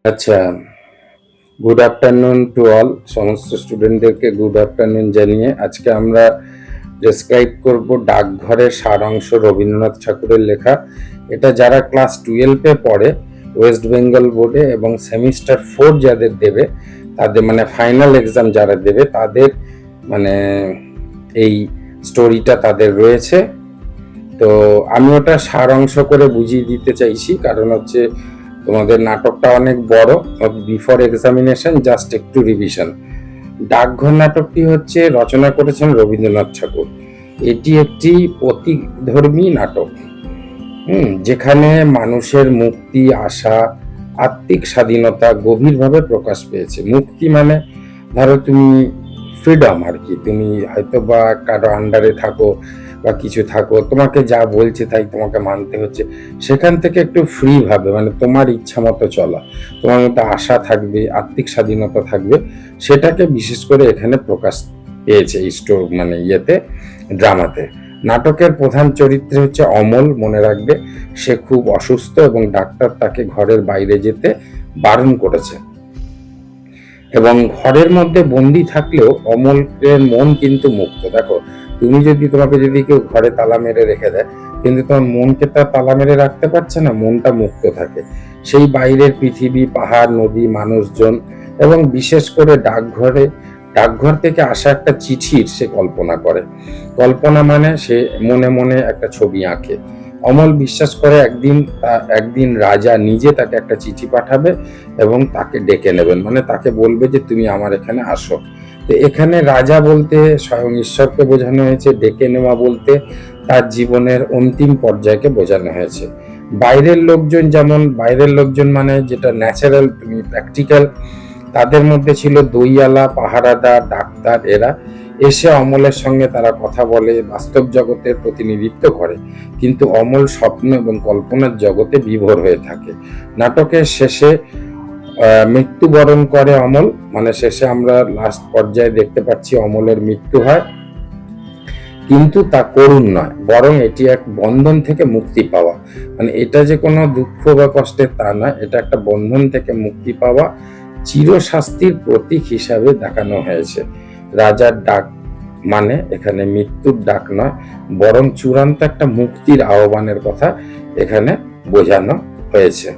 আচ্ছা, good afternoon to all. সমস্ত স্টুডেন্টদেরকে গুড আফটারনুন জানিয়ে আজকে আমরা ডেসক্রাইব করব ডাকঘরের সারাংশ, রবীন্দ্রনাথ ঠাকুরের লেখা। এটা যারা ক্লাস 12-এ পড়ে ওয়েস্ট বেঙ্গল বোর্ডে এবং সেমিস্টার 4 যাদের দেবে, তাদের মানে ফাইনাল এক্সাম যারা দেবে তাদের মানে এই স্টোরিটা তাদের রয়েছে। তো আমি ওটা সারাংশ করে বুঝিয়ে দিতে চাইছি, কারণ হচ্ছে তোমাদের নাটকটা অনেক বড়, বিফোর এক্সামিনেশন জাস্ট একটু রিভিশন। ডাকঘর নাটকটি হচ্ছে রচনা করেছেন রবীন্দ্রনাথ ঠাকুর। এটি একটি প্রতীকধর্মী নাটক, যেখানে মানুষের মুক্তি, আশা, আত্মিক স্বাধীনতা গভীরভাবে প্রকাশ পেয়েছে। মুক্তি মানে ধরো তুমি ফ্রিডম আর কি, তুমি হয়তো বা কারো আন্ডারে থাকো বা কিছু থাকো, তোমাকে যা বলছে তাই তোমাকে মানতে হচ্ছে, সেখান থেকে একটু ফ্রি ভাবে মানে তোমার ইচ্ছা মতো চলা, তোমার মধ্যে আশা থাকবে, আত্মিক স্বাধীনতা থাকবে, সেটাকে বিশেষ করে এখানে প্রকাশ পেয়েছে এই মানে ড্রামাতে। নাটকের প্রধান চরিত্র হচ্ছে অমল, মনে রাখবে। সে খুব অসুস্থ এবং ডাক্তার তাকে ঘরের বাইরে যেতে বারণ করেছে, এবং ঘরের মধ্যে বন্দি থাকলেও অমলের মন কিন্তু মুক্ত। দেখো, তোমাকে যদি কেউ ঘরে তালা মেরে রেখে দেয়, কিন্তু তোমার মনকে তা তালা মেরে রাখতে পারছে না, মনটা মুক্ত থাকে। সেই বাইরের পৃথিবী, পাহাড়, নদী, মানুষজন এবং বিশেষ করে ডাকঘর থেকে আসা একটা চিঠির সে কল্পনা করে। কল্পনা মানে সে মনে মনে একটা ছবি আঁকে। অমল বিশ্বাস করে একদিন রাজা নিজে তাকে একটা চিঠি পাঠাবে এবং তাকে ডেকে নেবেন, মানে তাকে বলবে যে তুমি আমার এখানে আসো। তো এখানে রাজা বলতে স্বয়ং ঈশ্বরকে বোঝানো হয়েছে, ডেকে নেওয়া বলতে তার জীবনের অন্তিম পর্যায়কে বোঝানো হয়েছে। বাইরের লোকজন মানে যেটা ন্যাচারাল, তুমি প্র্যাকটিক্যাল, তাদের মধ্যে ছিল দইয়ালা, পাহারাদার, ডাক্তার। এরা এসে অমলের সঙ্গে তারা কথা বলে, বাস্তব জগতের প্রতিনিধিত্ব করে, কিন্তু অমল স্বপ্ন এবং কল্পনার জগতে বিভোর হয়ে থাকে। নাটকের শেষে মৃত্যুবরণ করে অমল, মানে শেষে আমরা লাস্ট পর্যায়ে দেখতে পাচ্ছি অমলের মৃত্যু হয়, কিন্তু তা করুণ নয়, বরং এটি এক বন্ধন থেকে মুক্তি পাওয়া। মানে এটা যে কোনো দুঃখ বা কষ্টের তা নয়, এটা একটা বন্ধন থেকে মুক্তি পাওয়া, চিরশাস্তির প্রতীক হিসাবে দেখানো হয়েছে। রাজার ডাক মানে এখানে মৃত্যুর ডাক নয়, বরং চূড়ান্ত একটা মুক্তির আহ্বানের কথা এখানে বোঝানো হয়েছে।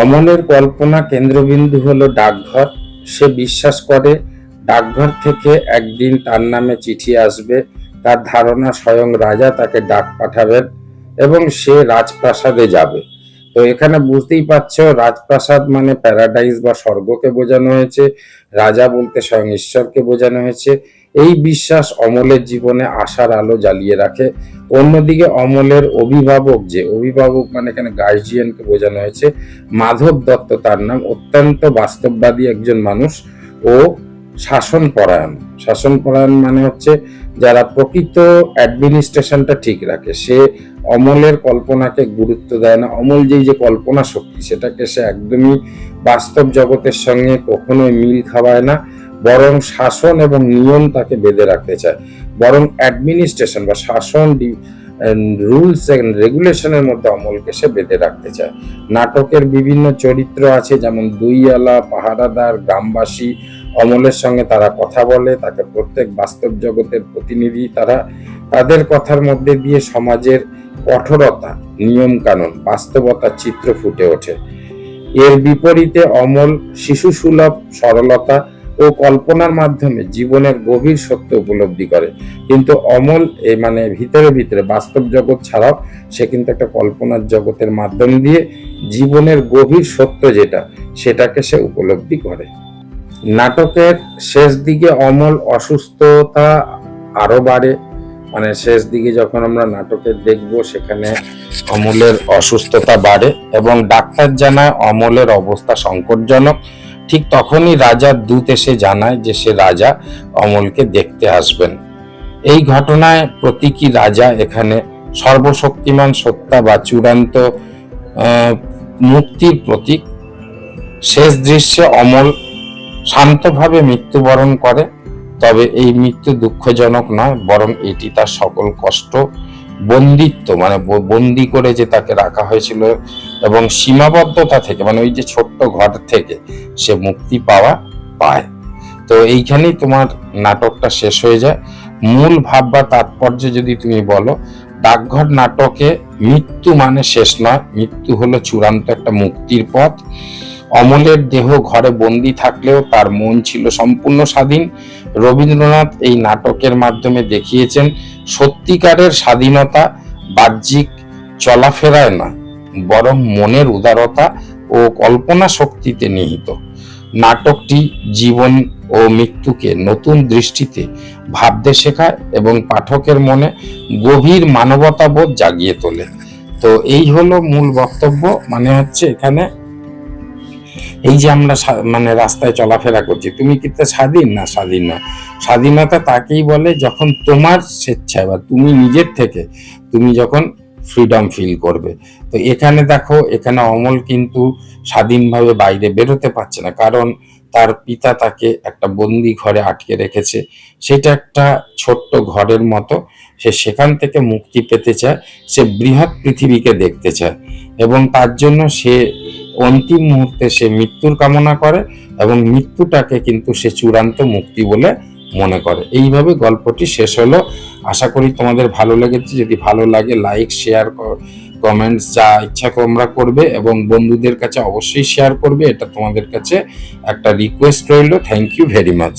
অমলের কল্পনা কেন্দ্রবিন্দু হলো ডাকঘর। সে বিশ্বাস করে ডাকঘর থেকে একদিন তার নামে চিঠি আসবে। তার ধারণা স্বয়ং রাজা তাকে ডাক পাঠাবেন এবং সে রাজপ্রাসাদে যাবে। তো এখানে বুঝতেই পারছো, রাজপ্রাসাদ মানে প্যারাডাইস বা স্বর্গকে বোঝানো হয়েছে, রাজা বলতে স্বয়ং ঈশ্বরকে বোঝানো হয়েছে। এই বিশ্বাস অমলের জীবনে আশার আলো জ্বালিয়ে রাখে। অন্যদিকে অমলের অভিভাবক মানে এখানে গার্জিয়ানকে বোঝানো হয়েছে, মাধব দত্ত তার নাম, অত্যন্ত বাস্তববাদী একজন মানুষ ও শাসনপরায়ণ মানে হচ্ছে যারা প্রকৃত অ্যাডমিনিস্ট্রেশনটা ঠিক রাখে। সে অমলের কল্পনাকে গুরুত্ব দেয় না। অমল যে কল্পনা শক্তি, সেটাকে সে একদমই বাস্তব জগতের সঙ্গে কখনোই মিল খাওয়ায় না, বরং শাসন এবং নিয়ম তাকে বেঁধে রাখতে চায়, বরং অ্যাডমিনিস্ট্রেশন বা শাসন, রুলস এন্ড রেগুলেশনের মধ্যে অমলকে সে বেঁধে রাখতে চায়। নাটকের বিভিন্ন চরিত্র আছে, যেমন দুইয়ালা, পাহারাদার, গ্রামবাসী। অমলের সঙ্গে তারা কথা বলে, তাকে প্রত্যেক বাস্তব জগতের প্রতিনিধি তারা। তাদের কথার মধ্যে দিয়ে সমাজের কঠোরতা, নিয়ম কানুন, বাস্তবতার চিত্র ফুটে ওঠে। এর বিপরীতে অমল শিশুসুলভ সরলতা ও কল্পনার মাধ্যমে জীবনের গভীর সত্য উপলব্ধি করে। কিন্তু অমল মানে ভিতরে বাস্তব জগৎ ছাড়াও সে কিন্তু একটা কল্পনার জগতের মাধ্যম দিয়ে জীবনের গভীর সত্য সেটাকে সে উপলব্ধি করে। নাটকের শেষ দিকে অমল অসুস্থতা আরো বাড়ে, মানে শেষ দিকে যখন আমরা নাটকে দেখব সেখানে অমলের অসুস্থতা বাড়ে এবং ডাক্তার জানায় অমলের অবস্থা সংকটজনক। ঠিক তখনই রাজার দূত এসে জানায় যে সে রাজা অমলকে দেখতে আসবেন। এই ঘটনায় প্রতীকী রাজা এখানে সর্বশক্তিমান সত্তা বা চূড়ান্ত মুক্তির প্রতীক। শেষ দৃশ্যে অমল শান্তভাবে মৃত্যুবরণ করে, তবে এই মৃত্যু দুঃখজনক নয়, বরং এটি তার সকল কষ্ট বন্দিত্ব মানে বন্দি করে যে তাকে রাখা হয়েছিল এবং সীমাবদ্ধতা থেকে মানে ওই যে ছোট্ট ঘর থেকে সে মুক্তি পায়। তো এইখানেই তোমার নাটকটা শেষ হয়ে যায়। মূল ভাব বা তাৎপর্য যদি তুমি বলো, ডাকঘর নাটকে মৃত্যু মানে শেষ নয়, মৃত্যু হলো চূড়ান্ত একটা মুক্তির পথ। অমলের দেহ ঘরে বন্দি থাকলেও তার মন ছিল সম্পূর্ণ স্বাধীন। রবীন্দ্রনাথ এই নাটকের মাধ্যমে দেখিয়েছেন সত্যিকারের স্বাধীনতা বাহ্যিক চলাফেরায় নয়, বরং মনের উদারতা ও কল্পনা শক্তিতে নিহিত। নাটকটি জীবন ও মৃত্যুকে নতুন দৃষ্টিতে ভাবতে শেখায় এবং পাঠকের মনে গভীর মানবতাবোধ জাগিয়ে তোলে। তো এই হলো মূল বক্তব্য। মানে হচ্ছে এখানে এই যে আমরা মানে রাস্তায় চলাফেরা করছি, তুমি কি তা স্বাধীন? না, স্বাধীন না। স্বাধীনতা তাকেই বলে যখন তোমার স্বেচ্ছায় বা তুমি নিজের থেকে তুমি যখন ফ্রিডম ফিল করবে। তো এখানে দেখো, এখানে অমল কিন্তু স্বাধীনভাবে বাইরে বেরোতে পারছে না, কারণ তার পিতা তাকে একটা বন্দি ঘরে আটকে রেখেছে। সেটা একটা ছোট্ট ঘরের মতো। সে সেখান থেকে মুক্তি পেতে চায়, সে বৃহৎ পৃথিবীকে দেখতে চায় এবং তার জন্য সে অন্তিম মুহূর্তে সে মৃত্যুর কামনা করে এবং মৃত্যুটাকে কিন্তু সে চূড়ান্ত মুক্তি বলে মনে করে। এইভাবে গল্পটি শেষ হলো। আশা করি তোমাদের ভালো লেগেছে। যদি ভালো লাগে লাইক, শেয়ার, কমেন্টস যা ইচ্ছা তোমরা করবে এবং বন্ধুদের কাছে অবশ্যই শেয়ার করবে। এটা তোমাদের কাছে একটা রিকোয়েস্ট রইল। Thank you very much.